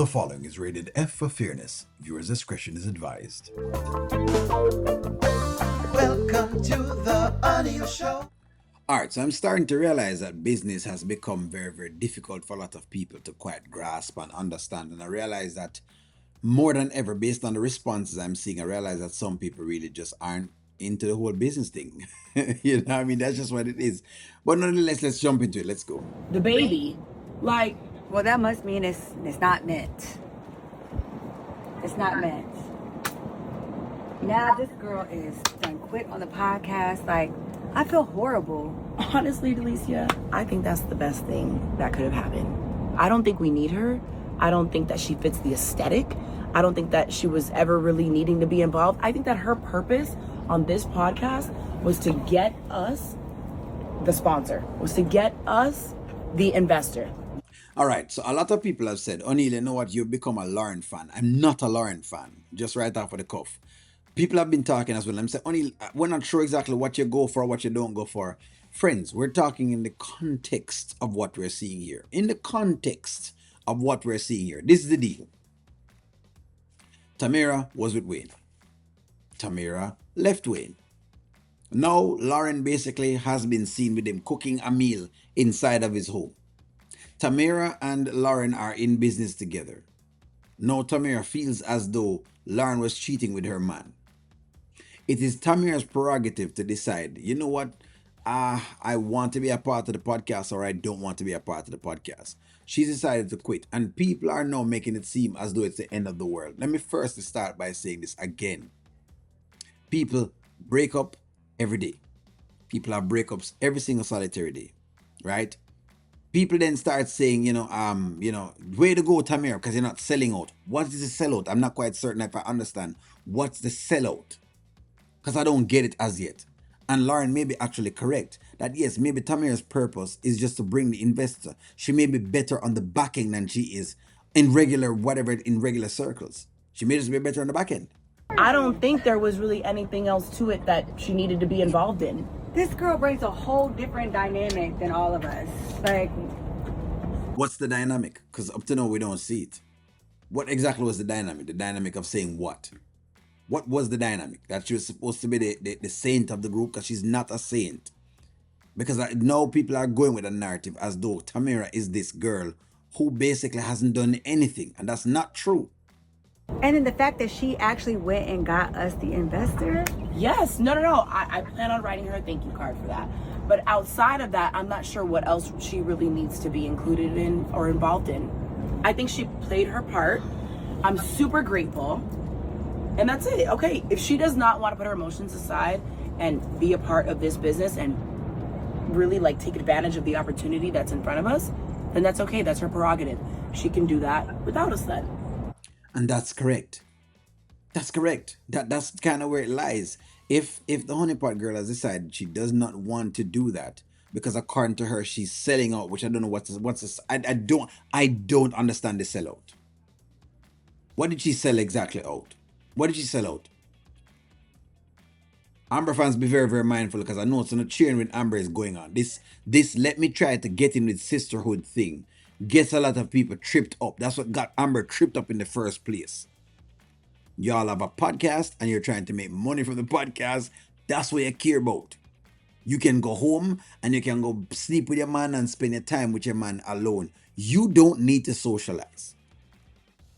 The following is rated F for fairness. Viewers' discretion is advised. Welcome to the audio show. Alright, so I'm starting to realize that business has become very, very difficult for a lot of people to quite grasp and understand. And I realize that more than ever, based on the responses I'm seeing, I realize that some people really just aren't into the whole business thing. You know what I mean? That's just what it is. But nonetheless, let's jump into it. Let's go. The baby. Like, well, that must mean it's not meant. It's not meant. Now this girl is done quit on the podcast. Like, I feel horrible. Honestly, Delicia, I think that's the best thing that could have happened. I don't think we need her. I don't think that she fits the aesthetic. I don't think that she was ever really needing to be involved. I think that her purpose on this podcast was to get us the sponsor, was to get us the investor. All right, so a lot of people have said, O'Neill, you know what, you've become a Lauren fan. I'm not a Lauren fan, just right off of the cuff. People have been talking as well. I'm saying, O'Neill, we're not sure exactly what you go for, what you don't go for. Friends, we're talking in the context of what we're seeing here. In the context of what we're seeing here. This is the deal. Tamara was with Wayne. Tamara left Wayne. Now, Lauren basically has been seen with him cooking a meal inside of his home. Tamara and Lauren are in business together. Now Tamara feels as though Lauren was cheating with her man. It is Tamara's prerogative to decide, you know what, I want to be a part of the podcast or I don't want to be a part of the podcast. She decided to quit and people are now making it seem as though it's the end of the world. Let me first start by saying this again. People break up every day. People have breakups every single solitary day, right? People then start saying, way to go, Tamara, because you're not selling out. What is the sellout? I'm not quite certain if I understand. What's the sellout? Because I don't get it as yet. And Lauren may be actually correct that yes, maybe Tamara's purpose is just to bring the investor. She may be better on the back end than she is in regular circles. She may just be better on the back end. I don't think there was really anything else to it that she needed to be involved in. This girl brings a whole different dynamic than all of us. Like, what's the dynamic? Because up to now we don't see it. What exactly was the dynamic? The dynamic of saying what? What was the dynamic? That she was supposed to be the saint of the group because she's not a saint. Because now people are going with a narrative as though Tamara is this girl who basically hasn't done anything. And that's not true. And then the fact that she actually went and got us the investor. Yes, no. I plan on writing her a thank you card for that. But outside of that, I'm not sure what else she really needs to be included in or involved in. I think she played her part. I'm super grateful. And that's it. Okay, if she does not want to put her emotions aside and be a part of this business and really take advantage of the opportunity that's in front of us, then that's okay. That's her prerogative. She can do that without us then. And that's correct. That's correct. That's kind of where it lies. If the honeypot girl has decided she does not want to do that because according to her she's selling out, which I don't know I don't understand the sellout. What did she sell exactly out? What did she sell out? Amber fans, be very, very mindful because I know some cheering with Amber is going on. This let me try to get in with sisterhood thing gets a lot of people tripped up. That's what got Amber tripped up in the first place. Y'all have a podcast and you're trying to make money from the podcast. That's what you care about. You can go home and you can go sleep with your man and spend your time with your man alone. You don't need to socialize.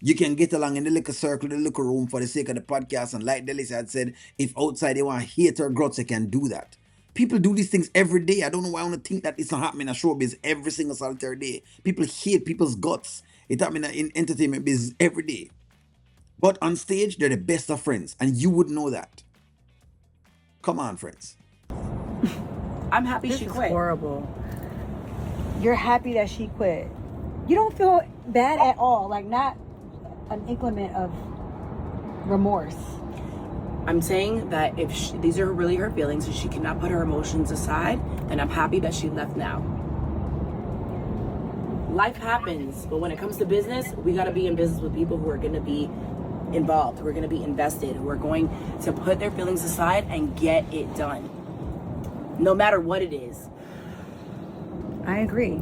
You can get along in the little circle, the little room for the sake of the podcast. And like Delicia had said, if outside they want to hate or grudge, they can do that. People do these things every day. I don't know why I want to think that it's not happening in showbiz every single solitary day. People hate people's guts. It's happening in entertainment business every day. But on stage, they're the best of friends. And you would know that. Come on, friends. I'm happy this she is quit. Horrible. You're happy that she quit. You don't feel bad at all. Not an increment of remorse. I'm saying that if these are really her feelings and she cannot put her emotions aside, then I'm happy that she left now. Life happens, but when it comes to business, we got to be in business with people who are going to be involved, who are going to be invested, who are going to put their feelings aside and get it done, no matter what it is. I agree.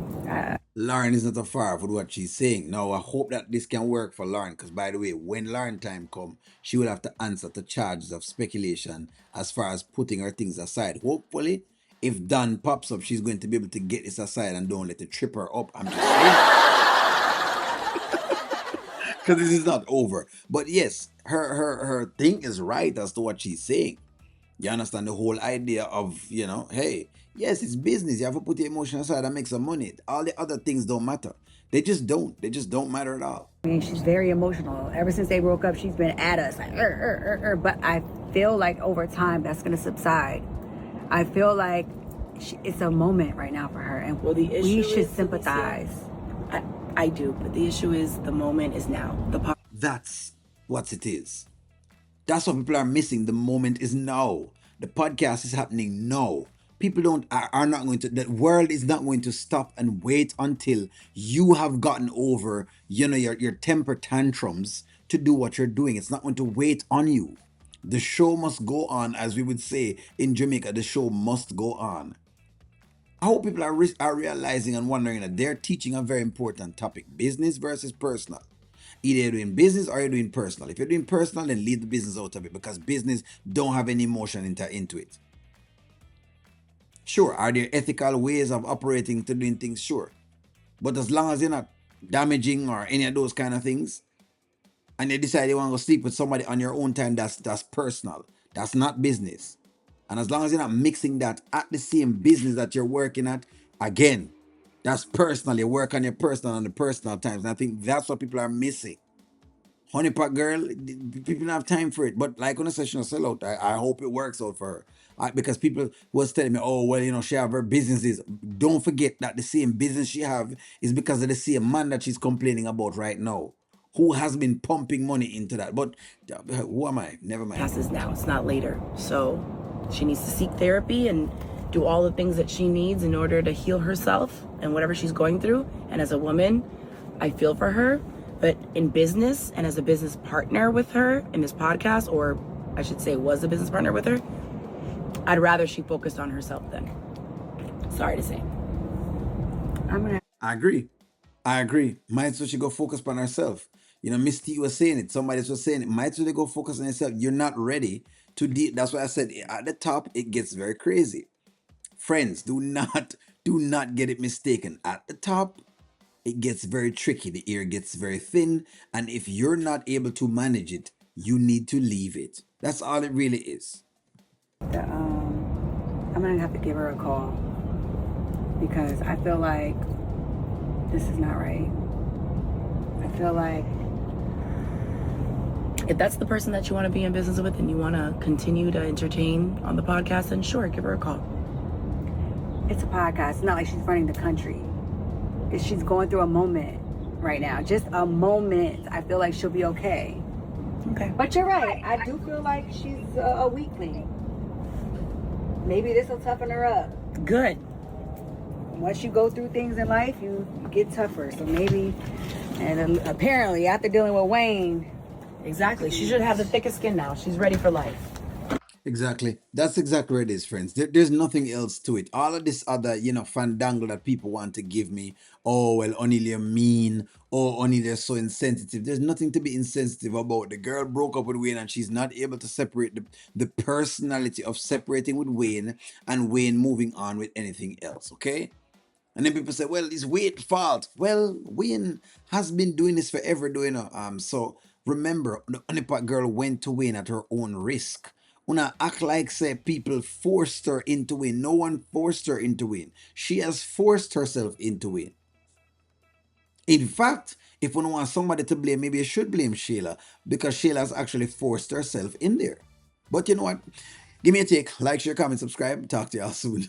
Lauren is not a far with what she's saying. Now, I hope that this can work for Lauren, because by the way, when Lauren time come, she will have to answer to charges of speculation as far as putting her things aside. Hopefully, if Don pops up, she's going to be able to get this aside and don't let it trip her up. I'm just saying, because this is not over. But yes, her thing is right as to what she's saying. You understand the whole idea of, hey, yes, it's business. You have to put your emotion aside and make some money. All the other things don't matter. They just don't. They just don't matter at all. I mean, she's very emotional. Ever since they broke up, she's been at us like, but I feel like over time that's going to subside. I feel like it's a moment right now for her, and Well, the issue we should is, sympathize. I do, but the issue is the moment is now. That's what it is. That's what people are missing. The moment is now. The podcast is happening now. People are not going to, the world is not going to stop and wait until you have gotten over, your temper tantrums to do what you're doing. It's not going to wait on you. The show must go on, as we would say in Jamaica. The show must go on. I hope people are realizing and wondering that they're teaching a very important topic: business versus personal. Either you're doing business or you're doing personal. If you're doing personal, then leave the business out of it, because business don't have any emotion into it. Sure, are there ethical ways of operating to doing things? Sure. But as long as you're not damaging or any of those kind of things, and you decide you want to go sleep with somebody on your own time, that's personal. That's not business. And as long as you're not mixing that at the same business that you're working at, again, that's personal. You work on your personal and the personal times. And I think that's what people are missing. Honeypot girl, people don't have time for it. But like on a session sell out, I hope it works out for her. Because people was telling me, oh, well, she have her businesses. Don't forget that the same business she have is because of the same man that she's complaining about right now, who has been pumping money into that. But who am I? Never mind. Passes now. It's not later. So she needs to seek therapy and do all the things that she needs in order to heal herself and whatever she's going through. And as a woman, I feel for her. But in business and as a business partner with her in this podcast, or I should say was a business partner with her, I'd rather she focused on herself then. Sorry to say. I agree. I agree. Might as well she go focus on herself. Miss T was saying it. Somebody else was saying it. Might as well they go focus on yourself. You're not ready to deal. That's why I said at the top it gets very crazy. Friends, do not get it mistaken. At the top, it gets very tricky. The air gets very thin, and if you're not able to manage it, you need to leave it. That's all it really is. I'm gonna have to give her a call because I feel like this is not right. I feel like If that's the person that you want to be in business with and you want to continue to entertain on the podcast, then sure, give her a call. it's a podcast. It's not like she's running the country. She's going through a moment right now. Just a moment. I feel like she'll be okay. Okay. But you're right. I do feel like she's a weakling. Maybe this will toughen her up. Good. Once you go through things in life, you get tougher. So maybe, and apparently after dealing with Wayne. Exactly. She should have the thickest skin now. She's ready for life. Exactly. That's exactly where it is, friends. There's nothing else to it. All of this other, fandangle that people want to give me. Oh, well, only they're mean. Oh, only they're so insensitive. There's nothing to be insensitive about. The girl broke up with Wayne and she's not able to separate the personality of separating with Wayne and Wayne moving on with anything else, okay? And then people say, well, it's Wayne's fault. Well, Wayne has been doing this forever, doing so remember, the Honeypot girl went to Wayne at her own risk. Una act like say people forced her into Wayne. No one forced her into Wayne. She has forced herself into Wayne. In fact, if one wants somebody to blame, maybe you should blame Sheila, because Sheila has actually forced herself in there. But you know what? Give me a take. Like, share, comment, subscribe. Talk to y'all soon.